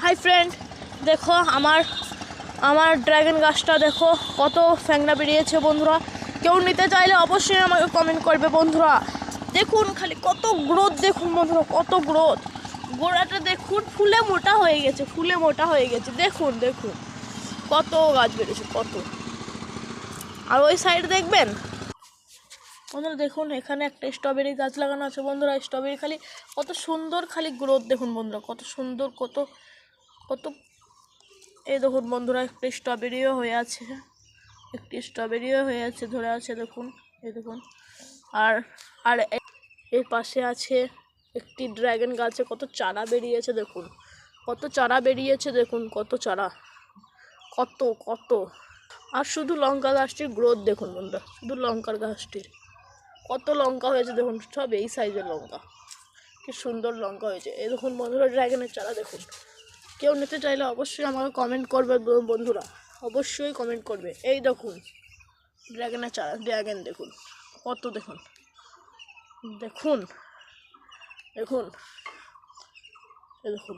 Hi friend, দেখো আমার আমার ড্রাগন গাছটা দেখো কত ফ্যাংনা বেরিয়েছে বন্ধুরা। কেউ নিতে চাইলে অবশ্যই আমাকে কমেন্ট করবে বন্ধুরা। দেখুন খালি কত গ্রোথ, দেখুন বন্ধুরা কত গ্রোথ। গোড়াটা দেখুন ফুলে মোটা হয়ে গেছে, ফুলে মোটা হয়ে গেছে। দেখুন দেখুন কত গাছ বেরিয়েছে, কত। আর ওই সাইড দেখবেন বন্ধুরা, দেখুন এখানে একটা স্ট্রবেরি গাছ লাগানো আছে বন্ধুরা। স্ট্রবেরি খালি কত সুন্দর, খালি গ্রোথ দেখুন বন্ধুরা, কত সুন্দর, কত কত। এই দেখুন বন্ধুরা, একটি স্ট্রবেরিও হয়ে আছে, ধরে আছে দেখুন, এই দেখুন। আর আর এর পাশে আছে একটি ড্রাগন গাছে কত চারা বেরিয়েছে দেখুন, কত চারা বেরিয়েছে দেখুন, কত চারা, কত কত। আর শুধু লঙ্কা গাছটির গ্রোথ দেখুন বন্ধুরা, শুধু লঙ্কার গাছটির কত লঙ্কা হয়েছে দেখুন, সব এই সাইজের লঙ্কা, কি সুন্দর লঙ্কা হয়েছে। এই দেখুন বন্ধুরা, ড্রাগনের চারা দেখুন। কেউ নিতে চাইলে অবশ্যই আমাকে কমেন্ট করবে বন্ধুরা, অবশ্যই কমেন্ট করবে। এই দেখুন ড্রাগনের চারা, ড্রাগন দেখুন কত, দেখুন দেখুন দেখুন, এই দেখুন